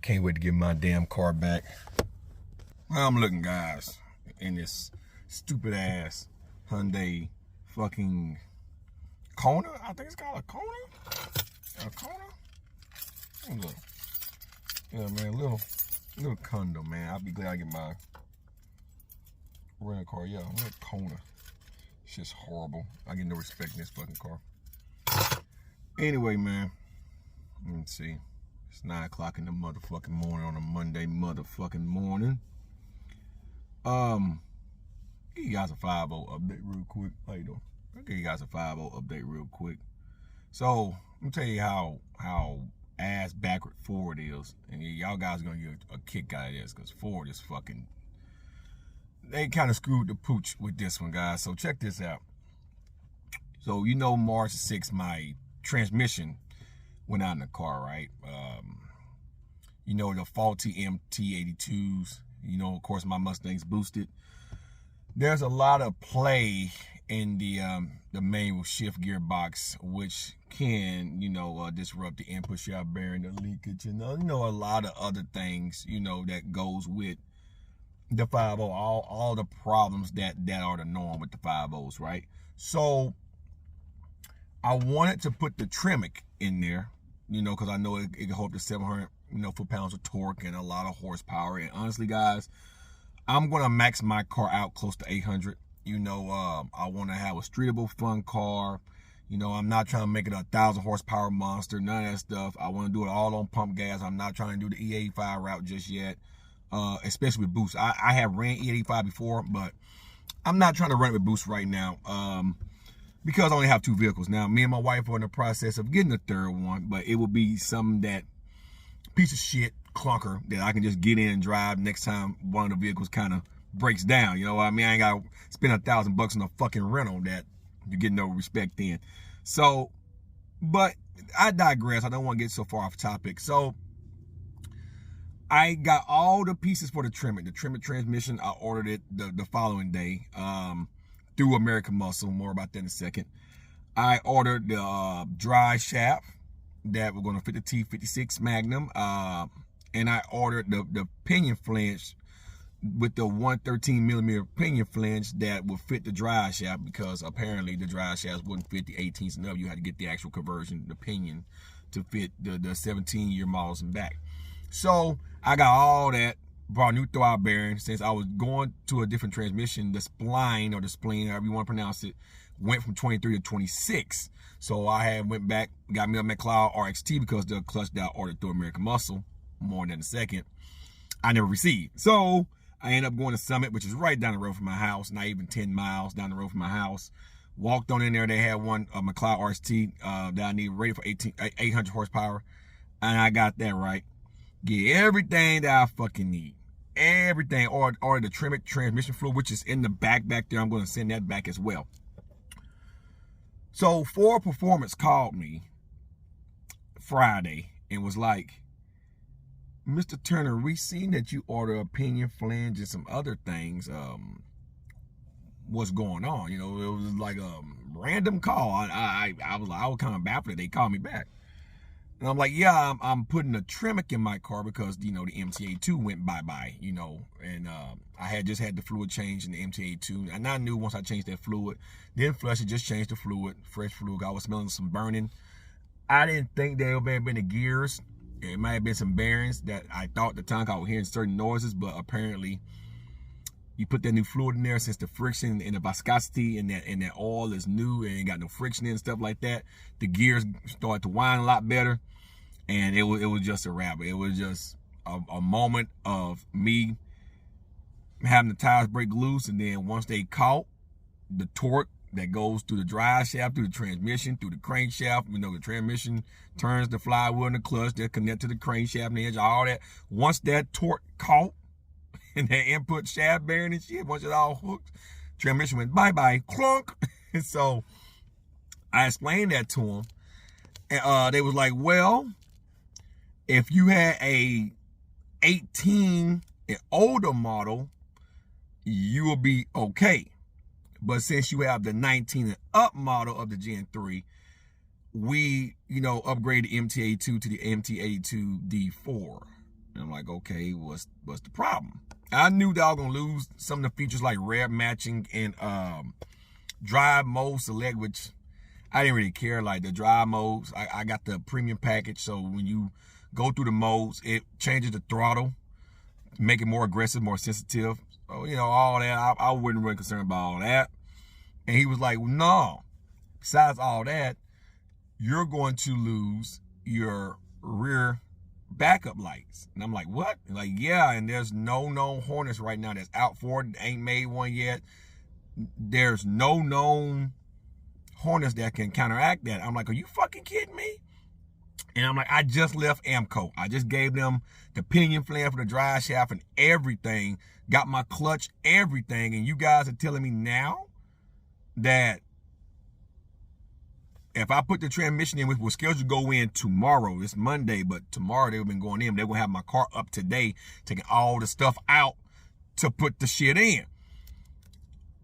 Can't wait to get my damn car back. Well, I'm looking, guys, in this stupid ass Hyundai fucking Kona. I think it's called a Kona. A Kona. Look, yeah, man, little condo, man. I'll be glad I get my rental car. Yeah, little Kona. Shit's horrible. I get no respect in this fucking car. Anyway, man, let me see. It's 9 o'clock in the motherfucking morning on a Monday motherfucking morning. Give you guys a 5-0 update real quick. How you doing? I'll give you guys a 5-0 update real quick. So, let me tell you how ass backward Ford is. And y'all guys are gonna get a kick out of this, because Ford is fucking, they kind of screwed the pooch with this one, guys. So check this out. So, you know, March 6th, my transmission went out in the car, right? You know, the faulty MT82s, you know, of course, my Mustang's boosted. There's a lot of play in the manual shift gearbox, which can, you know, disrupt the input shaft bearing, the leakage, and you know, a lot of other things, you know, that goes with the 5.0, all the problems that are the norm with the 5.0s, right? So I wanted to put the Tremec in there, you know, because I know it can hold up to 700, you know, foot-pounds of torque and a lot of horsepower. And honestly, guys, I'm going to max my car out close to 800. You know, I want to have a streetable, fun car. You know, I'm not trying to make it a 1,000 horsepower monster, none of that stuff. I want to do it all on pump gas. I'm not trying to do the E85 route just yet, especially with boost. I have ran E85 before, but I'm not trying to run it with boost right now. Because I only have 2 vehicles. Now, me and my wife are in the process of getting a third one, but it will be something that piece of shit clunker that I can just get in and drive next time one of the vehicles kind of breaks down. You know what I mean? I ain't got to spend $1,000 on a fucking rental that you get no respect in. So, but I digress. I don't want to get so far off topic. So, I got all the pieces for the Tremec. The Tremec transmission, I ordered it the following day. Through American Muscle. More about that in a second. I ordered the dry shaft that we're going to fit the T56 Magnum, and I ordered the pinion flange with the 113 millimeter pinion flange that will fit the dry shaft, because apparently the dry shaft wouldn't fit the 18s and up. You had to get the actual conversion, the pinion, to fit the 17-year models and back. So I got all that. Brought a new throwout bearing. Since I was going to a different transmission, the spline, or the spleen, however you want to pronounce it, went from 23 to 26. So I went back, got me a McLeod RXT, because the clutch that I ordered through American Muscle, more than a second, I never received. So I ended up going to Summit, which is right down the road from my house, not even 10 miles down the road from my house. Walked on in there, they had one, a McLeod RXT that I needed, rated for 800 horsepower, and I got that right. Get everything that I fucking need. Everything, or the Tremec transmission fluid, which is in the back there. I'm going to send that back as well. So Ford Performance called me Friday and was like, Mr. Turner, we seen that you order a pinion flange and some other things. What's going on? You know, it was like a random call. I was kind of baffled. They called me back. And I'm like, yeah, I'm putting a Tremec in my car because, you know, the MT82 went bye-bye, you know, and I had just had the fluid change in the MT82, and I knew once I changed that fluid, then flush it, just changed the fluid, fresh fluid. I was smelling some burning. I didn't think there may have been the gears. It might have been some bearings that I thought at the time I was hearing certain noises, but apparently you put that new fluid in there, since the friction and the viscosity and that oil is new and ain't got no friction and stuff like that, the gears started to whine a lot better. And it was just a wrap. It was just a moment of me having the tires break loose, and then once they caught, the torque that goes through the drive shaft, through the transmission, through the crankshaft, you know, the transmission turns the flywheel and the clutch that connect to the crankshaft and the edge, all that. Once that torque caught and that input shaft bearing and shit, once it all hooked, transmission went bye-bye, clunk. And so I explained that to them, and they was like, well, if you had a 18 and older model, you will be okay. But since you have the 19 and up model of the Gen 3, we, you know, upgrade the MT82 to the MT82 D4. And I'm like, okay, what's the problem? I knew that I was gonna lose some of the features like rev matching and drive mode select, which I didn't really care. Like the drive modes, I got the premium package, so when you go through the modes, it changes the throttle, make it more aggressive, more sensitive. So, you know, all that, I wasn't really concerned about all that. And he was like, well, no, besides all that, you're going to lose your rear backup lights. And I'm like, what? And like, yeah, and there's no known Hornets right now that's out for it. Ain't made one yet. There's no known Hornets that can counteract that. I'm like, are you fucking kidding me? And I'm like, I just left AMCO. I just gave them the pinion flange for the drive shaft and everything. Got my clutch, everything. And you guys are telling me now that if I put the transmission in, which was scheduled to go in tomorrow, it's Monday, but tomorrow they've been going in. They're going to have my car up today, taking all the stuff out to put the shit in.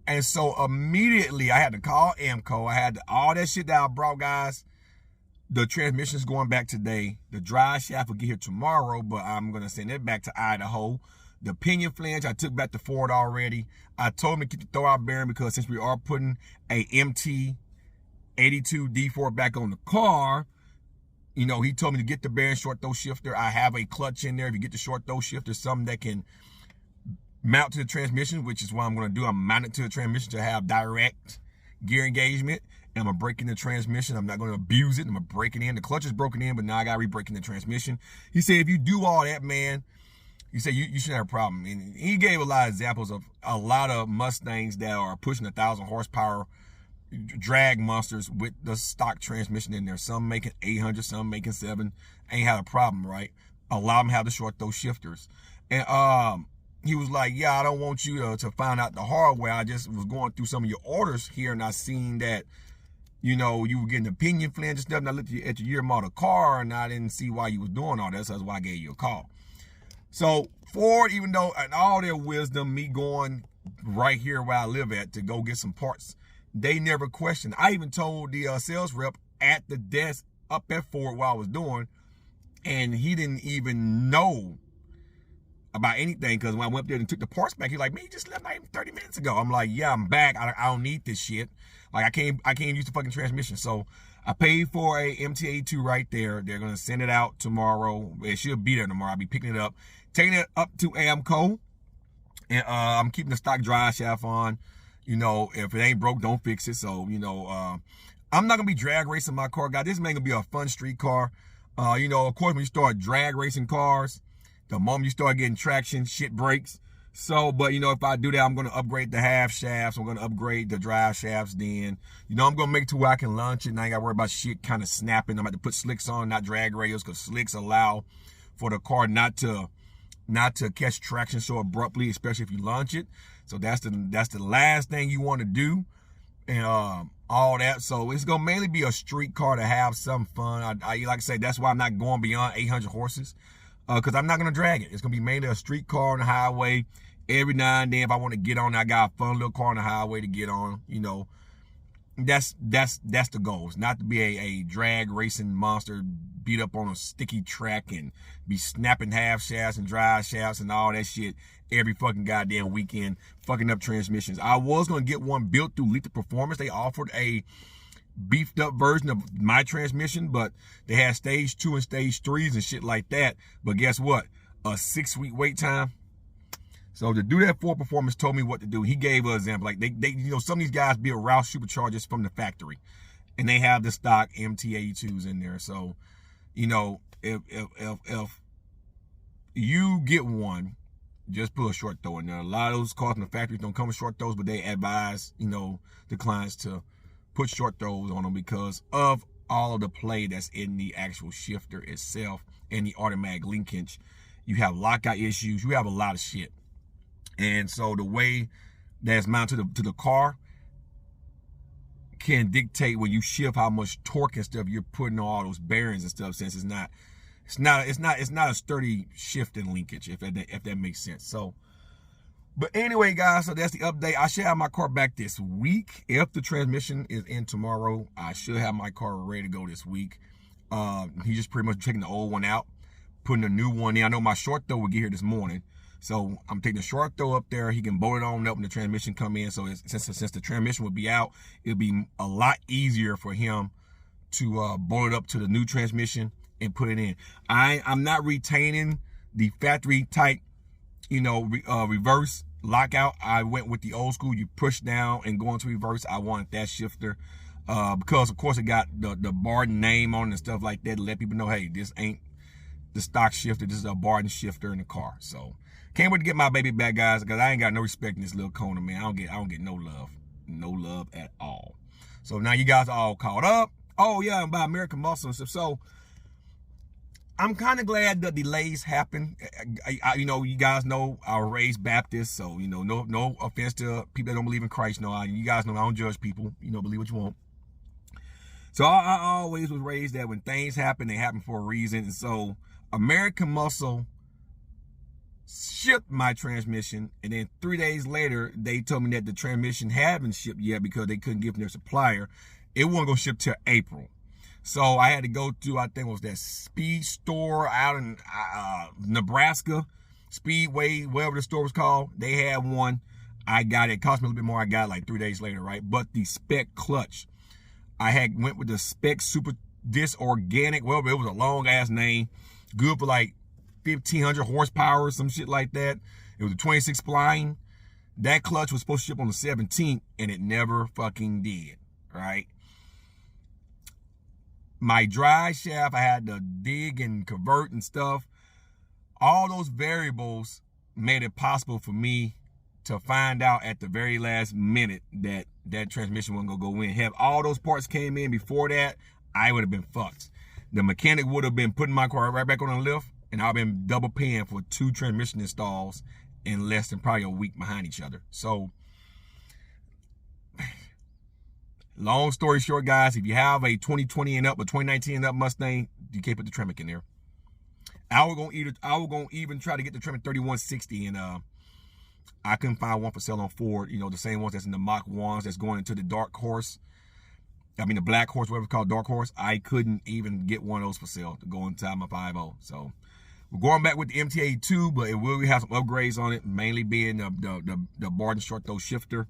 And so immediately I had to call AMCO. I had all that shit that I brought, guys. The transmission's going back today. The drive shaft will get here tomorrow, but I'm going to send it back to Idaho. The pinion flange, I took back to Ford already. I told him to keep the throwout bearing because since we are putting a MT 82 D4 back on the car, you know, he told me to get the bearing short throw shifter. I have a clutch in there. If you get the short throw shifter, something that can mount to the transmission, which is what I'm going to do. I'm mounted to the transmission to have direct gear engagement. And I'm going to break in the transmission. I'm not going to abuse it. I'm going to break it in. The clutch is broken in, but now I got to re-break in the transmission. He said, if you do all that, man, he said, you shouldn't have a problem. And he gave a lot of examples of a lot of Mustangs that are pushing 1,000 horsepower drag monsters with the stock transmission in there. Some making 800, some making 7. Ain't had a problem, right? A lot of them have the short throw shifters. And he was like, yeah, I don't want you to find out the hard way. I just was going through some of your orders here and I seen that, you know, you were getting the pinion flange and stuff. And I looked at your year model car and I didn't see why you was doing all that. So that's why I gave you a call. So Ford, even though in all their wisdom, me going right here where I live at to go get some parts, they never questioned. I even told the sales rep at the desk up at Ford what I was doing, and he didn't even know about anything because when I went up there and took the parts back, he's like, man, you just left not even 30 minutes ago. I'm like, yeah, I'm back. I don't need this shit. Like, I can't use the fucking transmission. So I paid for a MT82 right there. They're going to send it out tomorrow. It should be there tomorrow. I'll be picking it up, taking it up to AMCO, and I'm keeping the stock drive shaft on. You know, if it ain't broke, don't fix it. So, you know, I'm not going to be drag racing my car, guys. This ain't going to be a fun street car. You know, of course, when you start drag racing cars, the moment you start getting traction, shit breaks. So, but, you know, if I do that, I'm going to upgrade the half shafts. I'm going to upgrade the drive shafts then. You know, I'm going to make it to where I can launch it and I ain't got to worry about shit kind of snapping. I'm going to put slicks on, not drag radials, because slicks allow for the car not to catch traction so abruptly, especially if you launch it. So that's the last thing you want to do, and all that. So it's gonna mainly be a street car to have some fun. I like I say, that's why I'm not going beyond 800 horses, because I'm not gonna drag it. It's gonna be mainly a street car on the highway. Every now and then, if I want to get on, I got a fun little car on the highway to get on. You know, that's the goal. It's not to be a drag racing monster, beat up on a sticky track and be snapping half shafts and drive shafts and all that shit every fucking goddamn weekend, fucking up transmissions. I was going to get one built through Lethal Performance. They offered a beefed up version of my transmission, but they had stage 2 and stage 3s and shit like that. But guess what? A 6-week wait time. So to do that, Ford Performance told me what to do. He gave an example. Like they you know, some of these guys build Roush Superchargers from the factory, and they have the stock MT82s in there. So, you know, if you get one, just put a short throw in there. A lot of those cars in the factories don't come with short throws, but they advise, you know, the clients to put short throws on them because of all of the play that's in the actual shifter itself and the automatic linkage. You have lockout issues. You have a lot of shit. And so the way that's mounted to the car can dictate when you shift how much torque and stuff you're putting on all those bearings and stuff, since it's not a sturdy shift and linkage, if that makes sense. So, but anyway, guys, so that's the update. I should have my car back this week. If the transmission is in tomorrow, I should have my car ready to go this week. He's just pretty much taking the old one out, putting a new one in. I know my short throw will get here this morning. So I'm taking the short throw up there. He can bolt it on up when the transmission come in. So since the transmission will be out, it'll be a lot easier for him to bolt it up to the new transmission and put it in. I'm not retaining the factory type, reverse lockout. I went with the old school. You push down and go into reverse. I wanted that shifter because, of course, it got the Barton name on it and stuff like that to let people know, hey, this ain't the stock shifter. This is a Barton shifter in the car. So can't wait to get my baby back, guys, because I ain't got no respect in this little Kona, man. I don't get no love at all. So now you guys are all caught up. Oh yeah, and by American Muscle and stuff. So I'm kind of glad the delays happen. You guys know I was raised Baptist, so no offense to people that don't believe in Christ. No, you guys know I don't judge people. Believe what you want. So I always was raised that when things happen, they happen for a reason. And so American Muscle shipped my transmission, and then 3 days later they told me that the transmission hadn't shipped yet because they couldn't give them their supplier. It wasn't gonna ship till April. So I had to go to, I think it was that Speed store out in Nebraska, Speedway, whatever the store was called. They had one. I got it. It cost me a little bit more. I got it like 3 days later, right? But the spec clutch, I went with the spec super disc organic. Well, it was a long ass name. Good for like 1,500 horsepower or some shit like that. It was a 26 spline. That clutch was supposed to ship on the 17th, and it never fucking did, right? My drive shaft, I had to dig and convert and stuff. All those variables made it possible for me to find out at the very last minute that that transmission wasn't gonna go in. Have all those parts came in before that, I would have been fucked. The mechanic would have been putting my car right back on the lift, and I've been double paying for 2 transmission installs in less than probably a week behind each other. So, long story short, guys, if you have a 2020 and up or 2019 and up Mustang, you can't put the Tremec in there. I was gonna even try to get the Tremec 3160, and I couldn't find one for sale on Ford. The same ones that's in the Mach 1s that's going into the dark horse. The black horse, whatever it's called, dark horse. I couldn't even get one of those for sale to go inside my 5.0. So we're going back with the MTA2, but it will have some upgrades on it, mainly being the Barton short throw shifter.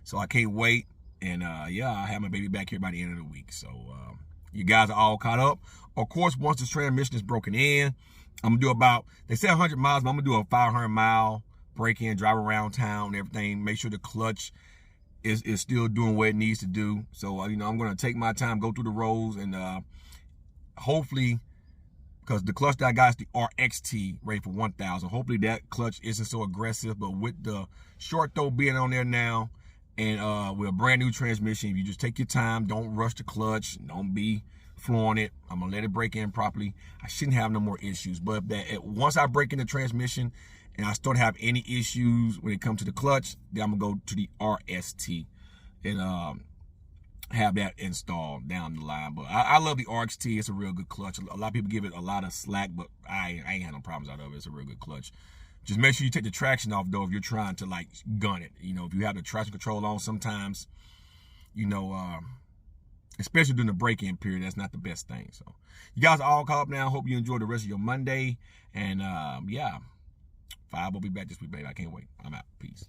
So I can't wait. And yeah, I'll have my baby back here by the end of the week. So you guys are all caught up. Of course, once the transmission is broken in, I'm gonna do about, they say 100 miles, but I'm gonna do a 500-mile break in, drive around town, and everything. Make sure the clutch is still doing what it needs to do. So I'm gonna take my time, go through the roads, and hopefully, because the clutch that I got is the RXT rated for 1,000. Hopefully that clutch isn't so aggressive. But with the short throw being on there now, and with a brand new transmission, if you just take your time, don't rush the clutch, don't be flooring it. I'm gonna let it break in properly. I shouldn't have no more issues. But once I break in the transmission and I start to have any issues when it comes to the clutch, then I'm gonna go to the RST and have that installed down the line. But I love the RXT. It's a real good clutch. A lot of people give it a lot of slack, but I ain't had no problems out of it. It's a real good clutch. Just make sure you take the traction off, though, if you're trying to, like, gun it. If you have the traction control on, sometimes, especially during the break-in period, that's not the best thing. So, you guys are all caught up now. Hope you enjoy the rest of your Monday. And, yeah, 5 will be back this week, baby. I can't wait. I'm out. Peace.